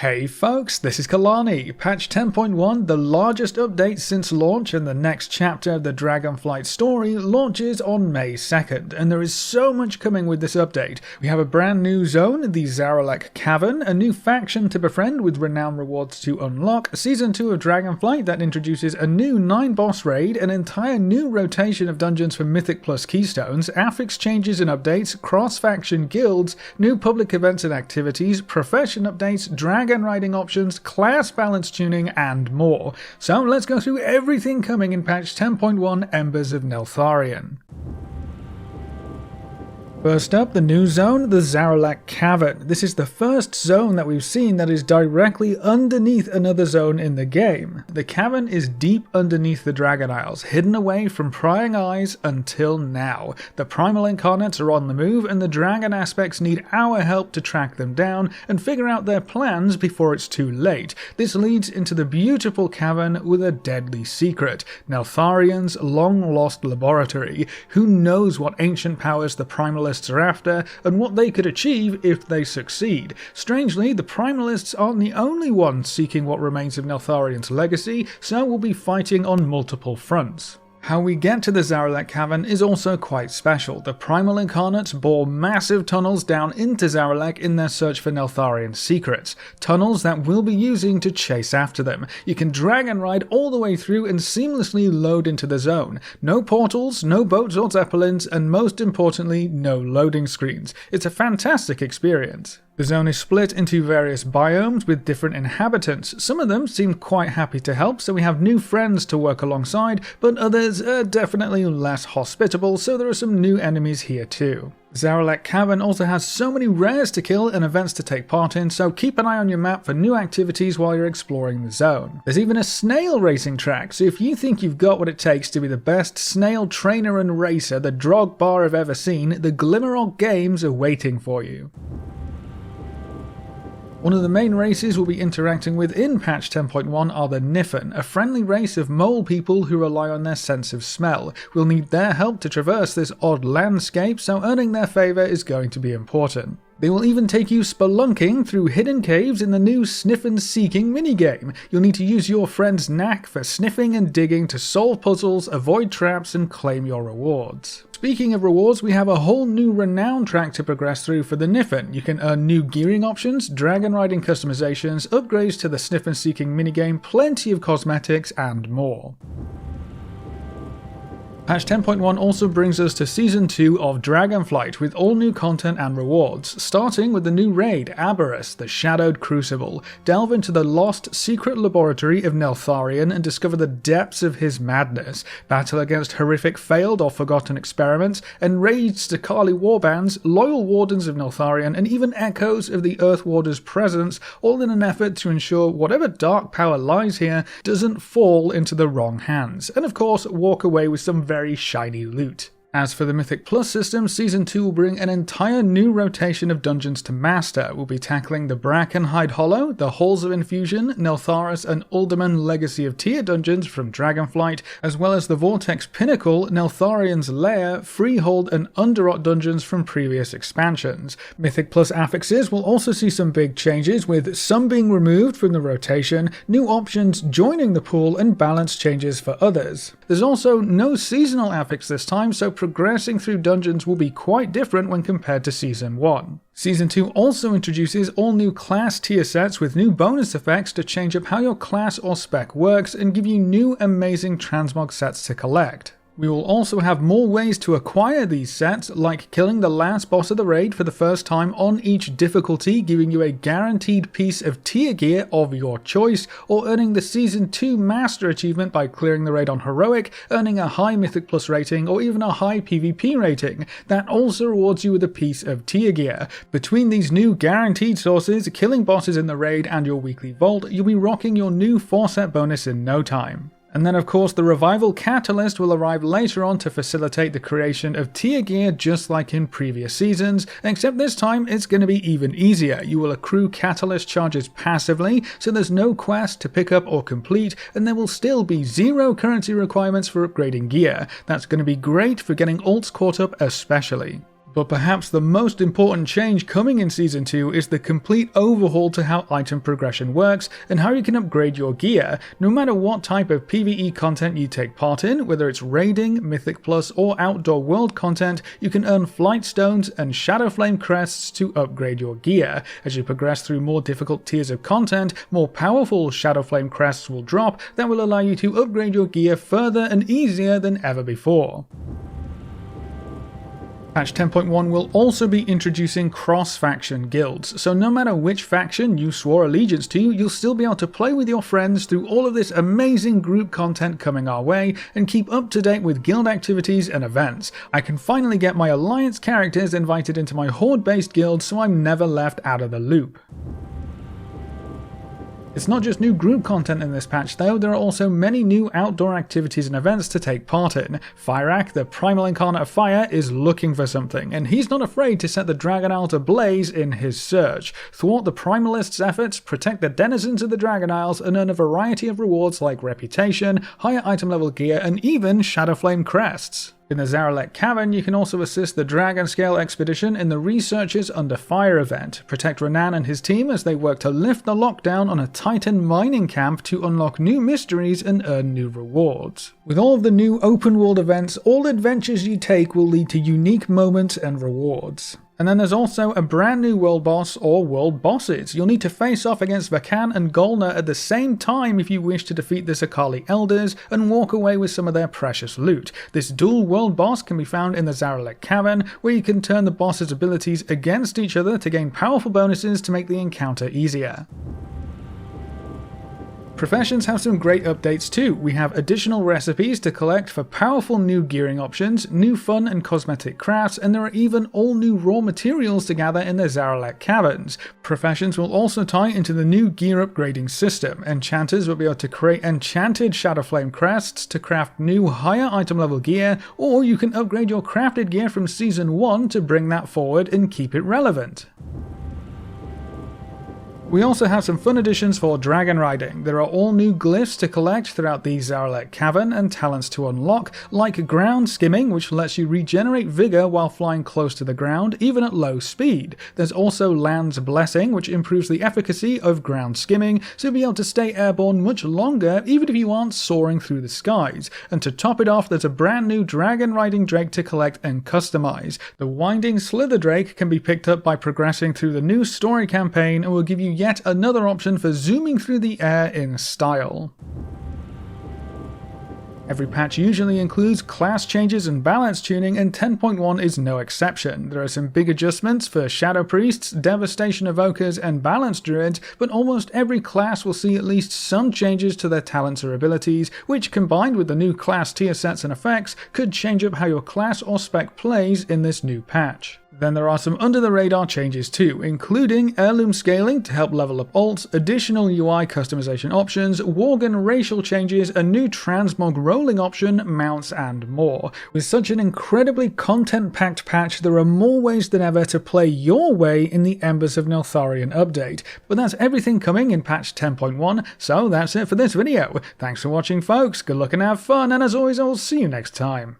Hey folks, this is Kalani. Patch 10.1, the largest update since launch, and the next chapter of the Dragonflight story launches on May 2nd, and there is so much coming with this update. We have a brand new zone, the Zaralek Cavern, a new faction to befriend with renown rewards to unlock, Season 2 of Dragonflight that introduces a new 9-boss raid, an entire new rotation of dungeons for Mythic Plus Keystones, affix changes and updates, Crossfaction Guilds, new public events and activities, profession updates, Dragonriding options, class balance tuning, and more. So let's go through everything coming in patch 10.1 Embers of Neltharion. First up, the new zone, the Zaralek Cavern. This is the first zone that we've seen that is directly underneath another zone in the game. The cavern is deep underneath the Dragon Isles, hidden away from prying eyes until now. The primal incarnates are on the move, and the dragon aspects need our help to track them down and figure out their plans before it's too late. This leads into the beautiful cavern with a deadly secret, Neltharion's long-lost laboratory. Who knows what ancient powers the primalists are after, and what they could achieve if they succeed. Strangely, the primalists aren't the only ones seeking what remains of Neltharion's legacy, so we'll be fighting on multiple fronts. How we get to the Zaralek Cavern is also quite special. The primal incarnates bore massive tunnels down into Zaralek in their search for Neltharion's secrets. Tunnels that we'll be using to chase after them. You can drag and ride all the way through and seamlessly load into the zone. No portals, no boats or zeppelins, and most importantly, no loading screens. It's a fantastic experience. The zone is split into various biomes with different inhabitants. Some of them seem quite happy to help, so we have new friends to work alongside, but others are definitely less hospitable, so there are some new enemies here too. Zaralek Cavern also has so many rares to kill and events to take part in, so keep an eye on your map for new activities while you're exploring the zone. There's even a snail racing track, so if you think you've got what it takes to be the best snail trainer and racer the Drogbar have ever seen, the Glimmerog Games are waiting for you. One of the main races we'll be interacting with in patch 10.1 are the Niffen, a friendly race of mole people who rely on their sense of smell. We'll need their help to traverse this odd landscape, so earning their favour is going to be important. They will even take you spelunking through hidden caves in the new Sniff and Seeking minigame. You'll need to use your friend's knack for sniffing and digging to solve puzzles, avoid traps, and claim your rewards. Speaking of rewards, we have a whole new renown track to progress through for the Niffen. You can earn new gearing options, Dragonriding customizations, upgrades to the Sniff and Seeking minigame, plenty of cosmetics, and more. Patch 10.1 also brings us to Season 2 of Dragonflight with all new content and rewards, starting with the new raid, Aberrus, the Shadowed Crucible. Delve into the lost secret laboratory of Neltharion and discover the depths of his madness. Battle against horrific failed or forgotten experiments, enraged Dakali warbands, loyal wardens of Neltharion, and even echoes of the Earthwarder's presence, all in an effort to ensure whatever dark power lies here doesn't fall into the wrong hands, and of course walk away with some very shiny loot. As for the Mythic Plus system, Season 2 will bring an entire new rotation of dungeons to master. We'll be tackling the Brackenhide Hollow, the Halls of Infusion, Neltharis and Uldaman Legacy of Tier dungeons from Dragonflight, as well as the Vortex Pinnacle, Neltharion's Lair, Freehold and Underrot dungeons from previous expansions. Mythic Plus affixes will also see some big changes, with some being removed from the rotation, new options joining the pool, and balance changes for others. There's also no seasonal affix this time, so progressing through dungeons will be quite different when compared to Season 1. Season 2 also introduces all new class tier sets with new bonus effects to change up how your class or spec works and give you new amazing transmog sets to collect. We will also have more ways to acquire these sets, like killing the last boss of the raid for the first time on each difficulty, giving you a guaranteed piece of tier gear of your choice, or earning the Season 2 Master achievement by clearing the raid on Heroic, earning a high Mythic Plus rating, or even a high PvP rating. That also rewards you with a piece of tier gear. Between these new guaranteed sources, killing bosses in the raid, and your weekly vault, you'll be rocking your new 4-set bonus in no time. And then of course the Revival Catalyst will arrive later on to facilitate the creation of tier gear just like in previous seasons, except this time it's going to be even easier. You will accrue Catalyst charges passively, so there's no quest to pick up or complete, and there will still be 0 currency requirements for upgrading gear. That's going to be great for getting ults caught up especially. But perhaps the most important change coming in Season 2 is the complete overhaul to how item progression works and how you can upgrade your gear, no matter what type of PvE content you take part in, whether it's raiding, Mythic Plus or outdoor world content. You can earn flight stones and Shadowflame crests to upgrade your gear. As you progress through more difficult tiers of content, more powerful Shadowflame crests will drop that will allow you to upgrade your gear further and easier than ever before. Patch 10.1 will also be introducing Crossfaction Guilds, so no matter which faction you swore allegiance to, you'll still be able to play with your friends through all of this amazing group content coming our way and keep up to date with guild activities and events. I can finally get my Alliance characters invited into my Horde-based guild, so I'm never left out of the loop. It's not just new group content in this patch though, there are also many new outdoor activities and events to take part in. Fyrak, the primal incarnate of fire, is looking for something, and he's not afraid to set the Dragon Isles ablaze in his search. Thwart the primalists' efforts, protect the denizens of the Dragon Isles, and earn a variety of rewards like reputation, higher item level gear, and even Shadowflame crests. In the Zaralek Cavern, you can also assist the Dragon Scale Expedition in the Researchers Under Fire event, protect Renan and his team as they work to lift the lockdown on a Titan mining camp to unlock new mysteries and earn new rewards. With all of the new open world events, all adventures you take will lead to unique moments and rewards. And then there's also a brand new world boss or world bosses. You'll need to face off against Vakan and Golna at the same time if you wish to defeat the Sakali Elders and walk away with some of their precious loot. This dual world boss can be found in the Zaralek Cavern, where you can turn the boss's abilities against each other to gain powerful bonuses to make the encounter easier. Professions have some great updates too. We have additional recipes to collect for powerful new gearing options, new fun and cosmetic crafts, and there are even all new raw materials to gather in the Zaralek Caverns. Professions will also tie into the new gear upgrading system. Enchanters will be able to create enchanted Shadowflame crests to craft new higher item level gear, or you can upgrade your crafted gear from Season 1 to bring that forward and keep it relevant. We also have some fun additions for Dragonriding. There are all new glyphs to collect throughout the Zaralek Cavern and talents to unlock, like ground skimming, which lets you regenerate vigor while flying close to the ground, even at low speed. There's also Land's Blessing, which improves the efficacy of ground skimming, so you'll be able to stay airborne much longer, even if you aren't soaring through the skies. And to top it off, there's a brand new Dragonriding Drake to collect and customize. The Winding Slither Drake can be picked up by progressing through the new story campaign and will give you yet another option for zooming through the air in style. Every patch usually includes class changes and balance tuning, and 10.1 is no exception. There are some big adjustments for Shadow Priests, Devastation Evokers, and Balance Druids, but almost every class will see at least some changes to their talents or abilities, which combined with the new class tier sets and effects could change up how your class or spec plays in this new patch. Then there are some under-the-radar changes too, including heirloom scaling to help level up alts, additional UI customization options, Worgen racial changes, a new transmog rolling option, mounts and more. With such an incredibly content-packed patch, there are more ways than ever to play your way in the Embers of Neltharion update. But that's everything coming in patch 10.1, so that's it for this video. Thanks for watching folks, good luck and have fun, and as always I'll see you next time.